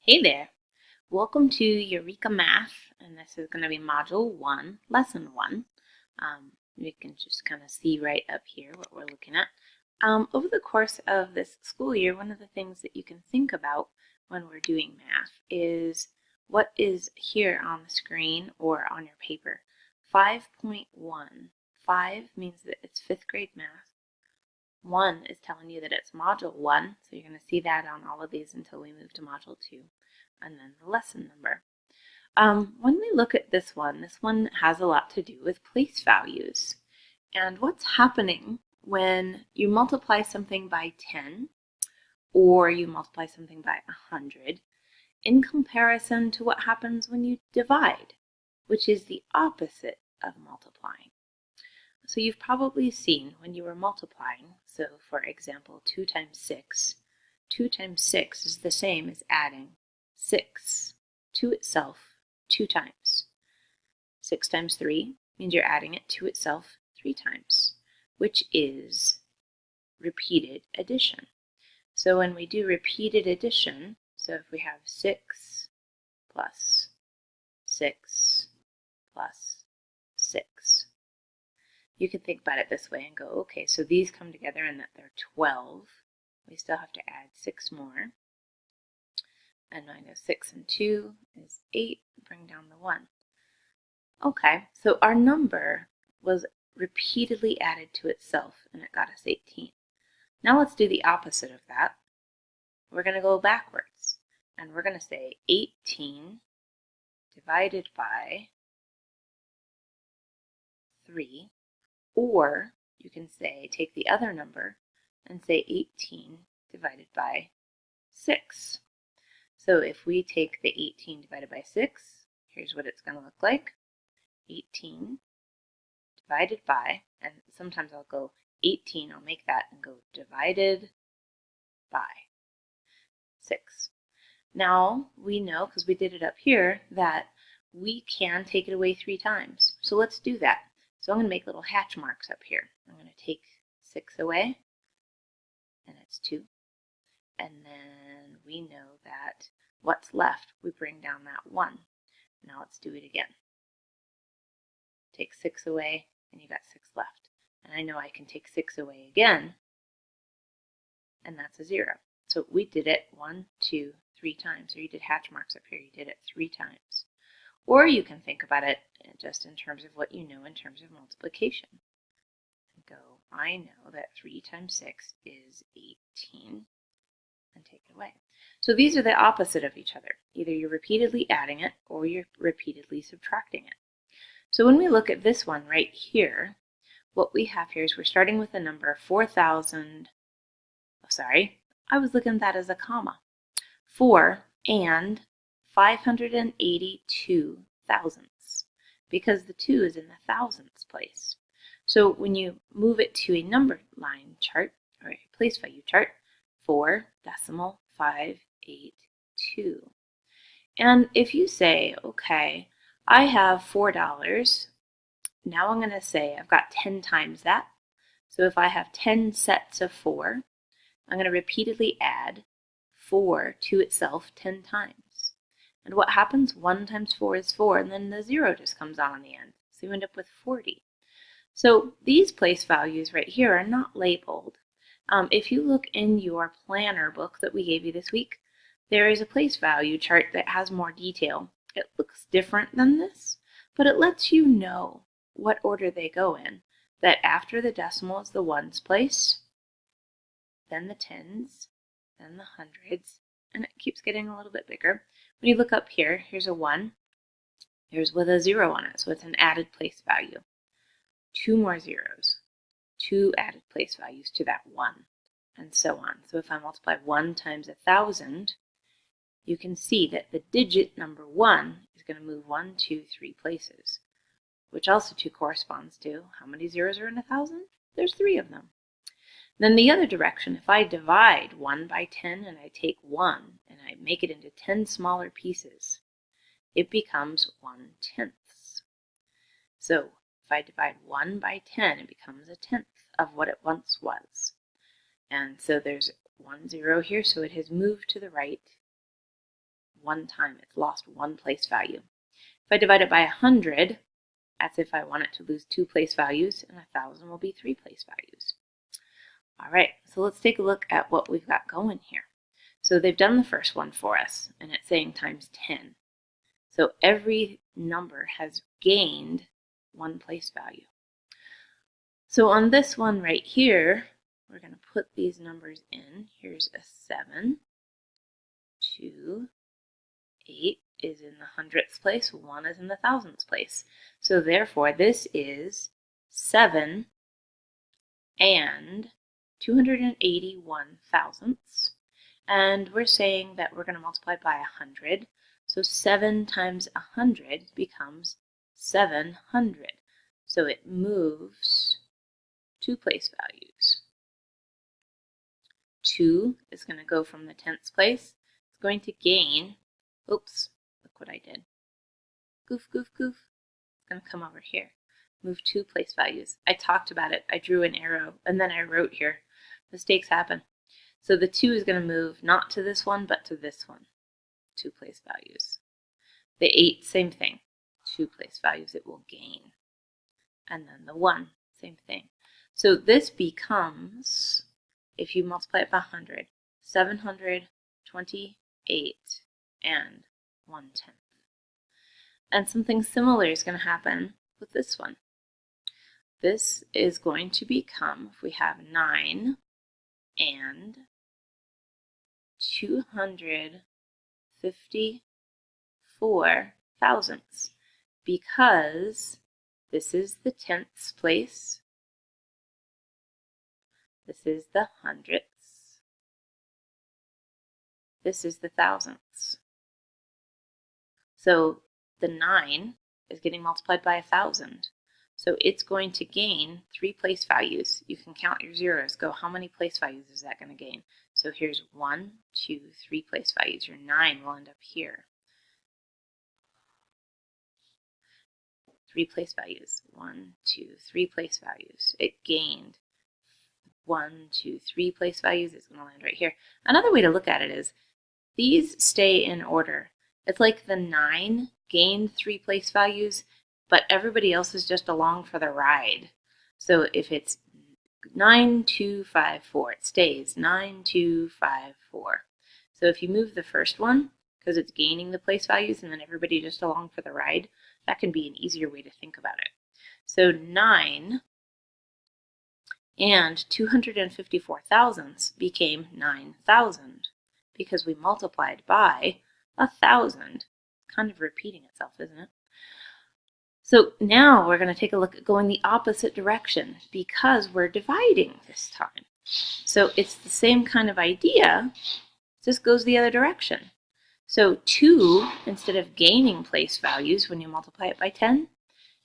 Hey there! Welcome to Eureka Math, and this is going to be Module 1, Lesson 1. You can just kind of see right up here what we're looking at. Over the course of this school year, one of the things that you can think about when we're doing math is what is here on the screen or on your paper. 5.1. 5 means that it's 5th grade math. 1 is telling you that it's Module 1, so you're going to see that on all of these until we move to Module 2, and then the lesson number. When we look at this one has a lot to do with place values. And what's happening when you multiply something by 10 or you multiply something by 100 in comparison to what happens when you divide, which is the opposite of multiplying. So you've probably seen when you were multiplying, so for example 2 times 6, 2 times 6 is the same as adding 6 to itself 2 times. 6 times 3 means you're adding it to itself 3 times, which is repeated addition. So when we do repeated addition, so if we have 6 plus 6 plus 6, you can think about it this way and go, okay, so these come together and that they're 12. We still have to add 6 more. And I know 6 and 2 is 8. Bring down the 1. Okay, so our number was repeatedly added to itself, and it got us 18. Now let's do the opposite of that. We're going to go backwards, and we're going to say 18 divided by 3. Or you can say, take the other number and say 18 divided by 6. So if we take the 18 divided by 6, here's what it's going to look like. 18 divided by, and sometimes I'll go 18, I'll make that and go divided by 6. Now we know, because we did it up here, that we can take it away 3 times. So let's do that. So I'm going to make little hatch marks up here. I'm going to take 6 away, and it's 2. And then we know that what's left, we bring down that 1. Now let's do it again. Take 6 away, and you got 6 left. And I know I can take 6 away again, and that's a 0. So we did it 1, 2, 3 times. Or you did hatch marks up here. You did it 3 times. Or you can think about it just in terms of what you know in terms of multiplication. And go, I know that 3 times 6 is 18, and take it away. So these are the opposite of each other. Either you're repeatedly adding it or you're repeatedly subtracting it. So when we look at this one right here, what we have here is we're starting with the number 4,000, I was looking at that as a comma. 4 and 582 thousandths, because the 2 is in the thousandths place. So when you move it to a number line chart, or a place value chart, 4.582. And if you say, okay, I have $4, now I'm going to say I've got 10 times that. So if I have 10 sets of 4, I'm going to repeatedly add 4 to itself 10 times. And what happens? 1 times 4 is 4, and then the 0 just comes on the end. So you end up with 40. So these place values right here are not labeled. If you look in your planner book that we gave you this week, there is a place value chart that has more detail. It looks different than this, but it lets you know what order they go in. That after the decimal is the ones place, then the tens, then the hundreds, and it keeps getting a little bit bigger. When you look up here, here's a 1. Here's with a 0 on it, so it's an added place value. 2 more zeros. 2 added place values to that 1, and so on. So if I multiply 1 times 1,000, you can see that the digit number 1 is going to move 1, 2, 3 places, which also corresponds to how many zeros are in 1,000? There's 3 of them. Then the other direction, if I divide 1 by 10 and I take 1 and I make it into 10 smaller pieces, it becomes 1/10. So if I divide 1 by 10, it becomes 1/10 of what it once was. And so there's 1 0 here, so it has moved to the right one time. It's lost one place value. If I divide it by 100, that's if I want it to lose 2 place values, and 1,000 will be 3 place values. All right, so let's take a look at what we've got going here. So they've done the first one for us, and it's saying times 10. So every number has gained 1 place value. So on this one right here, we're going to put these numbers in. Here's a 7, 2, 8 is in the hundredths place, 1 is in the thousandths place. So therefore, this is 7 and 281 thousandths. And we're saying that we're going to multiply by 100. So 7 times 100 becomes 700. So it moves 2 place values. 2 is going to go from the tenths place. It's going to gain, oops, look what I did. Goof, goof, goof. It's going to come over here. Move 2 place values. I talked about it. I drew an arrow, and then I wrote here. Mistakes happen. So the 2 is going to move not to this one, but to this one. 2 place values. The 8, same thing. 2 place values it will gain. And then the 1, same thing. So this becomes, if you multiply it by 100, 728 and 1/10. And something similar is going to happen with this one. This is going to become, if we have 9 and 254 thousandths, because this is the tenths place, this is the hundredths, this is the thousandths. So the 9 is getting multiplied by 1,000. So it's going to gain 3 place values. You can count your zeros. Go, how many place values is that going to gain? So here's 1, 2, 3 place values. Your 9 will end up here. 3 place values. 1, 2, 3 place values. It gained 1, 2, 3 place values. It's going to land right here. Another way to look at it is these stay in order. It's like the 9 gained 3 place values, but everybody else is just along for the ride. So if it's 9, 2, 5, 4, it stays 9, 2, 5, 4. So if you move the first one, because it's gaining the place values and then everybody just along for the ride, that can be an easier way to think about it. So 9 and 254 thousandths became 9,000 because we multiplied by 1,000. Kind of repeating itself, isn't it? So now we're going to take a look at going the opposite direction because we're dividing this time. So it's the same kind of idea, just goes the other direction. So 2, instead of gaining place values when you multiply it by 10,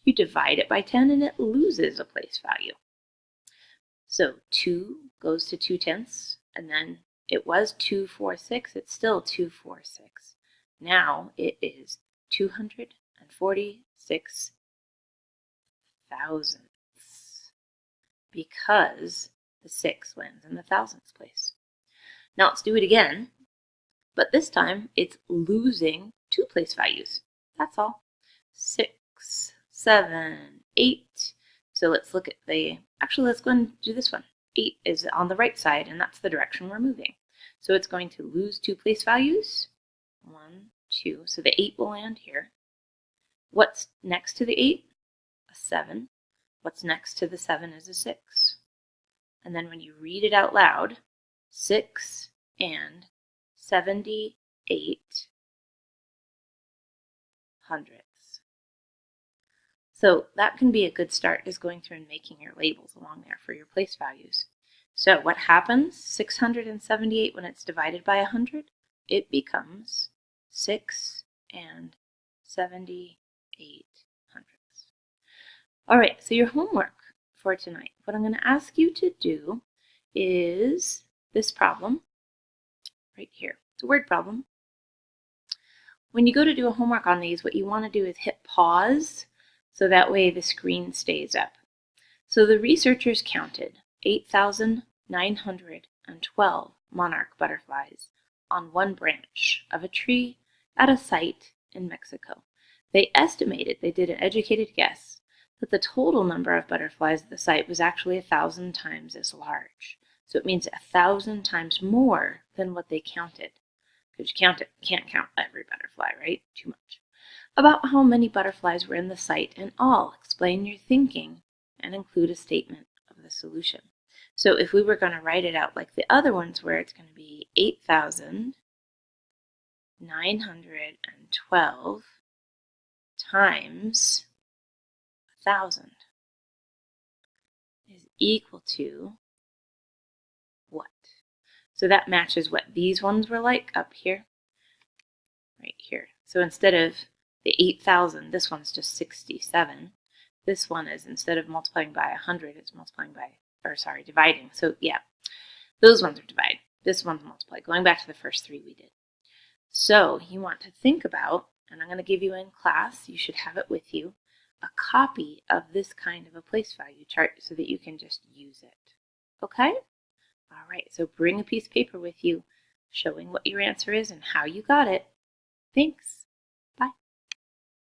you divide it by 10 and it loses a place value. So 2 goes to 2/10, and then it was 246, it's still 246. Now it is 246 thousandths because the 6 lands in the thousandths place. Now let's do it again, but this time it's losing 2 place values. That's all. 6, 7, 8. So let's look at actually let's go and do this one. 8 is on the right side and that's the direction we're moving. So it's going to lose 2 place values. 1, 2, so the 8 will land here. What's next to the 8? A 7. What's next to the 7 is a 6. And then when you read it out loud, 6 and 78 hundredths. So that can be a good start, is going through and making your labels along there for your place values. So what happens? 678 when it's divided by 100, it becomes 6 and 78 hundredths. All right, so your homework for tonight, what I'm going to ask you to do is this problem right here. It's a word problem. When you go to do a homework on these, what you want to do is hit pause so that way the screen stays up. So the researchers counted 8,912 monarch butterflies on one branch of a tree at a site in Mexico. They estimated, they did an educated guess, that the total number of butterflies at the site was actually 1,000 times as large. So it means 1,000 times more than what they counted. Because you can't count every butterfly, right? Too much. About how many butterflies were in the site in all. Explain your thinking and include a statement of the solution. So if we were going to write it out like the other ones where it's going to be 8,912 times 1,000 is equal to what? So that matches what these ones were like up here, right here. So instead of the 8,000, this one's just 67. This one is, instead of multiplying by 100, it's multiplying by, dividing. So yeah, those ones are divide. This one's multiply, going back to the first three we did. So you want to think about, and I'm going to give you in class, you should have it with you, a copy of this kind of a place value chart so that you can just use it. Okay? All right, so bring a piece of paper with you showing what your answer is and how you got it. Thanks.